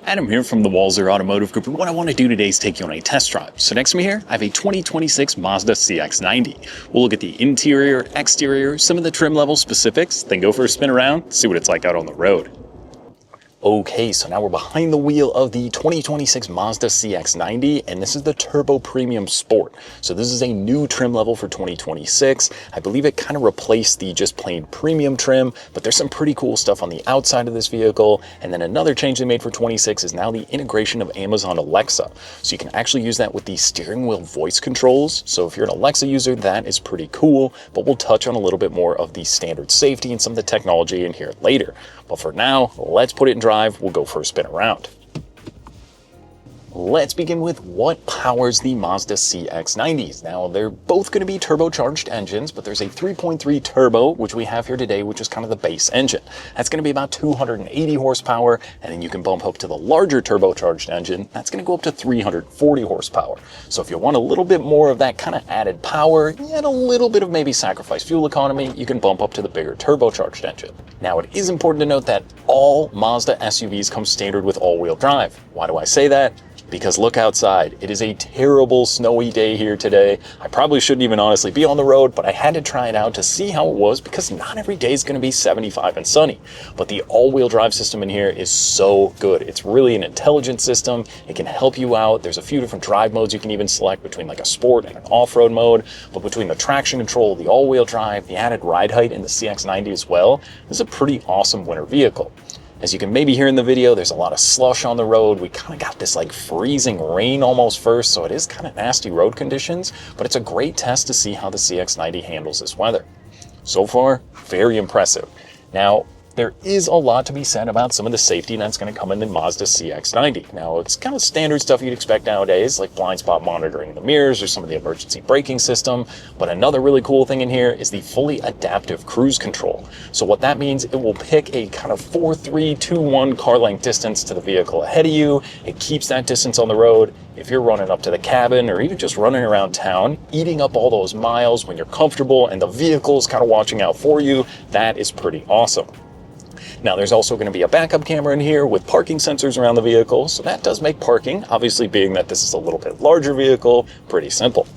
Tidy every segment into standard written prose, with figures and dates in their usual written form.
Adam here from the Walzer Automotive Group, and what I want to do today is take you on a test drive. So next to me here, I have a 2026 Mazda CX-90. We'll look at the interior, exterior, some of the trim level specifics, then go for a spin around, see what it's like out on the road. Okay, so now we're behind the wheel of the 2026 Mazda CX-90, and this is the Turbo Premium Sport. So this is a new trim level for 2026. I believe it kind of replaced the just plain premium trim, but there's some pretty cool stuff on the outside of this vehicle. And then another change they made for 26 is now the integration of Amazon Alexa. So you can actually use that with the steering wheel voice controls. So if you're an Alexa user, that is pretty cool, but we'll touch on a little bit more of the standard safety and some of the technology in here later. But for now, let's put it in drive. We'll go for a spin around. Let's begin with what powers the Mazda CX-90s. Now, they're both going to be turbocharged engines, but there's a 3.3 turbo, which we have here today, which is kind of the base engine. That's going to be about 280 horsepower, and then you can bump up to the larger turbocharged engine. That's going to go up to 340 horsepower. So if you want a little bit more of that kind of added power, and a little bit of maybe sacrifice fuel economy, you can bump up to the bigger turbocharged engine. Now, it is important to note that all Mazda SUVs come standard with all-wheel drive. Why do I say that? Because look outside. It is a terrible snowy day here today. I probably shouldn't even honestly be on the road, but I had to try it out to see how it was because not every day is going to be 75 and sunny. But the all-wheel drive system in here is so good. It's really an intelligent system. It can help you out. There's a few different drive modes you can even select between like a sport and an off-road mode. But between the traction control, the all-wheel drive, the added ride height in the CX-90 as well, this is a pretty awesome winter vehicle. As you can maybe hear in the video, there's a lot of slush on the road. We kind of got this like freezing rain almost first, so it is kind of nasty road conditions, but it's a great test to see how the CX-90 handles this weather. So far, very impressive. Now, there is a lot to be said about some of the safety that's going to come in the Mazda CX-90. Now, it's kind of standard stuff you'd expect nowadays, like blind spot monitoring in the mirrors or some of the emergency braking system. But another really cool thing in here is the fully adaptive cruise control. So what that means, it will pick a kind of 4-3-2-1 car length distance to the vehicle ahead of you. It keeps that distance on the road. If you're running up to the cabin or even just running around town, eating up all those miles when you're comfortable and the vehicle is kind of watching out for you, that is pretty awesome. Now, there's also going to be a backup camera in here with parking sensors around the vehicle, so that does make parking, obviously being that this is a little bit larger vehicle, pretty simple.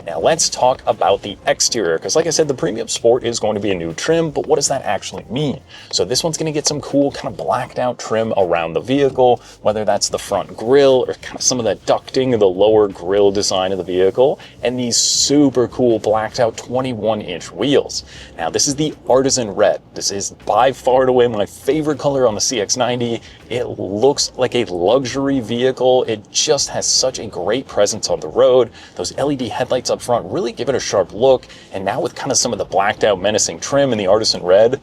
Now let's talk about the exterior, because like I said, the Premium Sport is going to be a new trim, but what does that actually mean? So this one's going to get some cool kind of blacked out trim around the vehicle, whether that's the front grille or kind of some of that ducting of the lower grille design of the vehicle, and these super cool blacked out 21-inch wheels. Now this is the Artisan Red. This is by far and away my favorite color on the CX-90. It looks like a luxury vehicle. It just has such a great presence on the road. Those LED headlights up front really give it a sharp look, and now with kind of some of the blacked out menacing trim in the Artisan Red,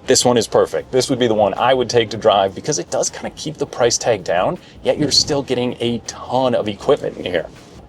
this one is perfect. This would be the one I would take to drive because it does kind of keep the price tag down, yet you're still getting a ton of equipment in here.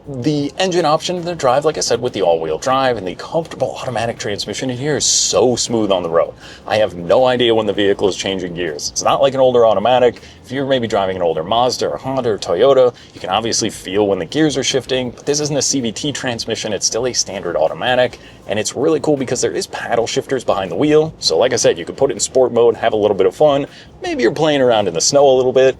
The engine option in the drive, like I said, with the all-wheel drive and the comfortable automatic transmission in here is so smooth on the road. I have no idea when the vehicle is changing gears. It's not like an older automatic. If you're maybe driving an older Mazda or Honda or Toyota, you can obviously feel when the gears are shifting, but this isn't a CVT transmission. It's still a standard automatic, and it's really cool because there is paddle shifters behind the wheel. So like I said, you could put it in sport mode, have a little bit of fun. Maybe you're playing around in the snow a little bit.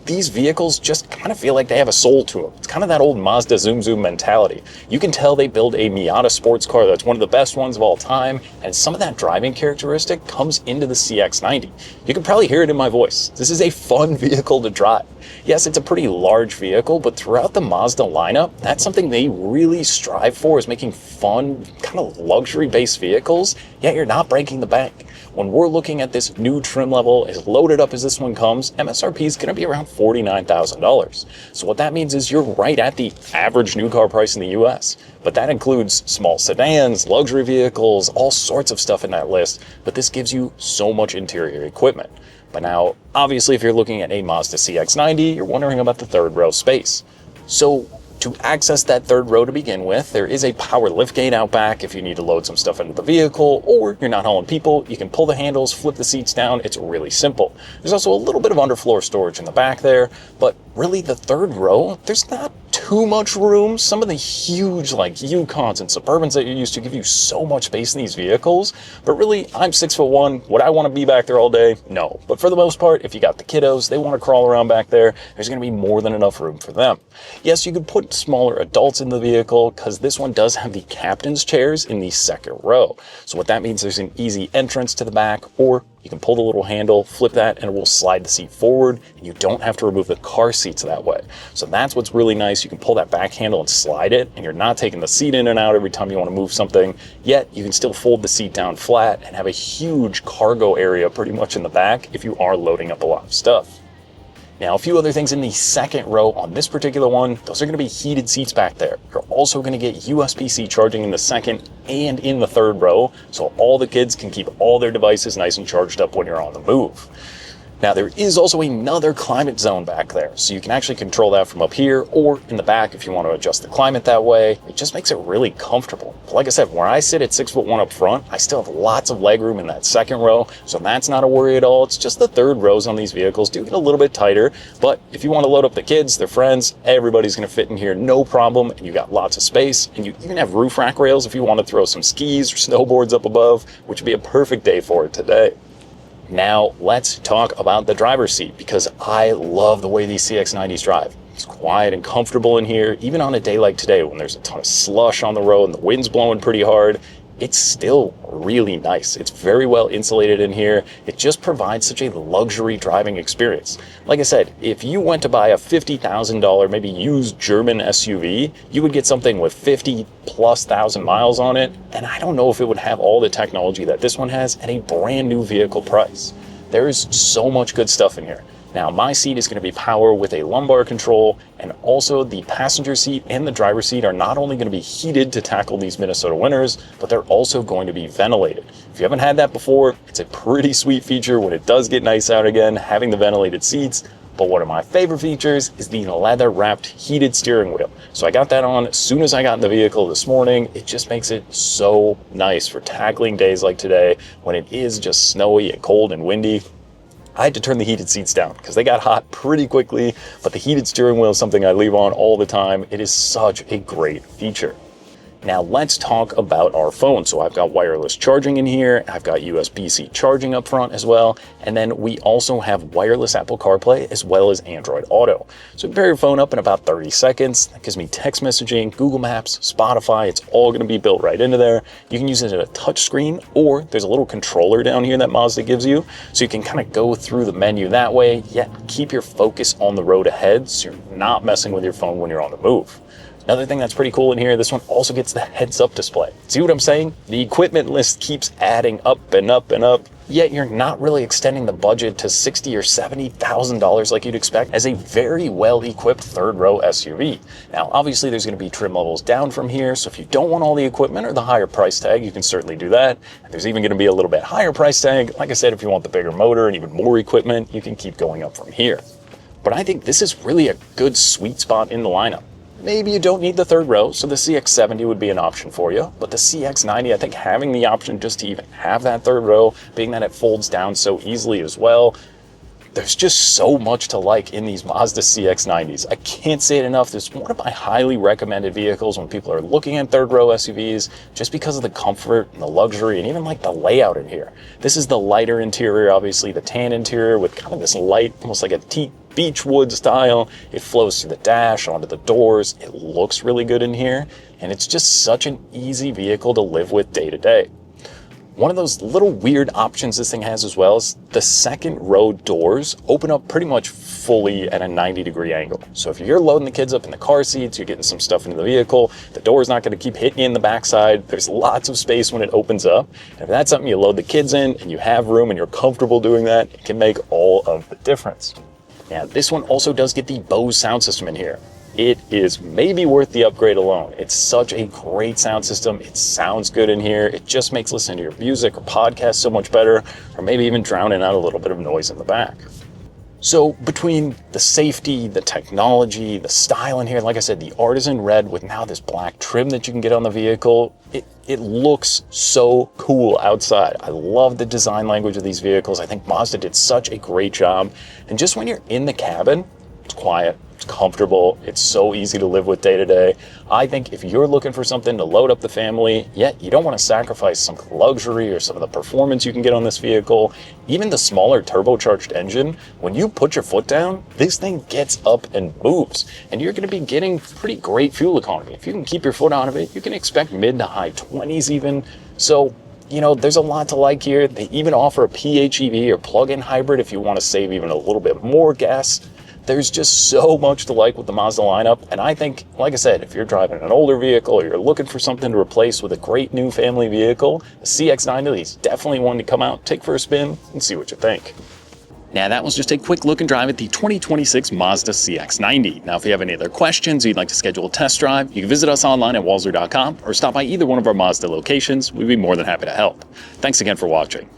These vehicles just kind of feel like they have a soul to them. It's kind of that old Mazda Zoom Zoom mentality. You can tell they build a Miata sports car that's one of the best ones of all time, and some of that driving characteristic comes into the CX-90. You can probably hear it in my voice. This is a fun vehicle to drive. Yes, it's a pretty large vehicle, but throughout the Mazda lineup, that's something they really strive for, is making fun, kind of luxury-based vehicles, yet you're not breaking the bank. When we're looking at this new trim level, as loaded up as this one comes, MSRP is going to be around $49,000. So what that means is you're right at the average new car price in the US. But that includes small sedans, luxury vehicles, all sorts of stuff in that list. But this gives you so much interior equipment. But now, obviously, if you're looking at a Mazda CX-90, you're wondering about the third row space. So to access that third row to begin with, there is a power liftgate out back if you need to load some stuff into the vehicle, or you're not hauling people. You can pull the handles, flip the seats down. It's really simple. There's also a little bit of underfloor storage in the back there, but really the third row, there's not too much room. Some of the huge like Yukons and Suburbans that you're used to give you so much space in these vehicles, but really I'm 6'1". Would I want to be back there all day? No. But for the most part, if you got the kiddos, they want to crawl around back there, there's going to be more than enough room for them. Yes, you could put smaller adults in the vehicle because this one does have the captain's chairs in the second row. So what that means, there's an easy entrance to the back, or you can pull the little handle, flip that, and it will slide the seat forward, and you don't have to remove the car seats that way. So that's what's really nice. You can pull that back handle and slide it, and you're not taking the seat in and out every time you want to move something, yet you can still fold the seat down flat and have a huge cargo area pretty much in the back if you are loading up a lot of stuff. Now, a few other things in the second row on this particular one, those are going to be heated seats back there. You're also going to get USB-C charging in the second and in the third row, so all the kids can keep all their devices nice and charged up when you're on the move. Now, there is also another climate zone back there, so you can actually control that from up here or in the back if you want to adjust the climate that way. It just makes it really comfortable. But like I said, where I sit at 6'1" up front, I still have lots of leg room in that second row, so that's not a worry at all. It's just the third rows on these vehicles do get a little bit tighter, but if you want to load up the kids, their friends, everybody's going to fit in here no problem, and you got lots of space, and you even have roof rack rails if you want to throw some skis or snowboards up above, which would be a perfect day for it today. Now, let's talk about the driver's seat, because I love the way these CX-90s drive. It's quiet and comfortable in here, even on a day like today when there's a ton of slush on the road and the wind's blowing pretty hard. It's still really nice. It's very well insulated in here. It just provides such a luxury driving experience. Like I said, if you went to buy a $50,000 maybe used German SUV, you would get something with 50,000+ miles on it, and I don't know if it would have all the technology that this one has at a brand new vehicle price. There is so much good stuff in here. Now, my seat is going to be power with a lumbar control, and also the passenger seat and the driver's seat are not only going to be heated to tackle these Minnesota winters, but they're also going to be ventilated. If you haven't had that before, it's a pretty sweet feature when it does get nice out again, having the ventilated seats. But one of my favorite features is the leather-wrapped heated steering wheel. So I got that on as soon as I got in the vehicle this morning. It just makes it so nice for tackling days like today when it is just snowy and cold and windy. I had to turn the heated seats down because they got hot pretty quickly, but the heated steering wheel is something I leave on all the time. It is such a great feature. Now let's talk about our phone. So I've got wireless charging in here. I've got USB-C charging up front as well. And then we also have wireless Apple CarPlay as well as Android Auto. So you can pair your phone up in about 30 seconds. That gives me text messaging, Google Maps, Spotify. It's all going to be built right into there. You can use it as a touch screen, or there's a little controller down here that Mazda gives you. So you can kind of go through the menu that way, yet keep your focus on the road ahead so you're not messing with your phone when you're on the move. Another thing that's pretty cool in here, this one also gets the heads-up display. See what I'm saying? The equipment list keeps adding up and up and up, yet you're not really extending the budget to $60,000 or $70,000 like you'd expect as a very well-equipped third-row SUV. Now, obviously, there's going to be trim levels down from here, so if you don't want all the equipment or the higher price tag, you can certainly do that. And there's even going to be a little bit higher price tag. Like I said, if you want the bigger motor and even more equipment, you can keep going up from here. But I think this is really a good sweet spot in the lineup. Maybe you don't need the third row, so the CX-70 would be an option for you. But the CX-90, I think having the option just to even have that third row, being that it folds down so easily as well, there's just so much to like in these Mazda CX-90s. I can't say it enough. This is one of my highly recommended vehicles when people are looking at third row SUVs, just because of the comfort and the luxury and even like the layout in here. This is the lighter interior, obviously the tan interior with kind of this light, almost like a beechwood style. It flows through the dash, onto the doors. It looks really good in here, and it's just such an easy vehicle to live with day to day. One of those little weird options this thing has as well is the second row doors open up pretty much fully at a 90-degree angle. So if you're loading the kids up in the car seats, you're getting some stuff into the vehicle, the door's not going to keep hitting you in the backside. There's lots of space when it opens up. And if that's something you load the kids in and you have room and you're comfortable doing that, it can make all of the difference. Now, this one also does get the Bose sound system in here. It is maybe worth the upgrade alone. It's such a great sound system. It sounds good in here. It just makes listening to your music or podcast so much better, or maybe even drowning out a little bit of noise in the back. So between the safety, the technology, the style in here, like I said, the artisan red with now this black trim that you can get on the vehicle, it looks so cool outside. I love the design language of these vehicles. I think Mazda did such a great job. And just when you're in the cabin, it's quiet, It's comfortable. It's so easy to live with day to day. I think if you're looking for something to load up the family, yet you don't want to sacrifice some luxury or some of the performance you can get on this vehicle, even the smaller turbocharged engine, when you put your foot down, this thing gets up and moves. And you're going to be getting pretty great fuel economy. If you can keep your foot out of it, you can expect mid to high 20s even. So, you know, there's a lot to like here. They even offer a PHEV or plug-in hybrid if you want to save even a little bit more gas. There's just so much to like with the Mazda lineup, and I think, like I said, if you're driving an older vehicle or you're looking for something to replace with a great new family vehicle, the CX-90 is definitely one to come out, take for a spin, and see what you think. Now, that was just a quick look and drive at the 2026 Mazda CX-90. Now, if you have any other questions or you'd like to schedule a test drive, you can visit us online at walser.com or stop by either one of our Mazda locations. We'd be more than happy to help. Thanks again for watching.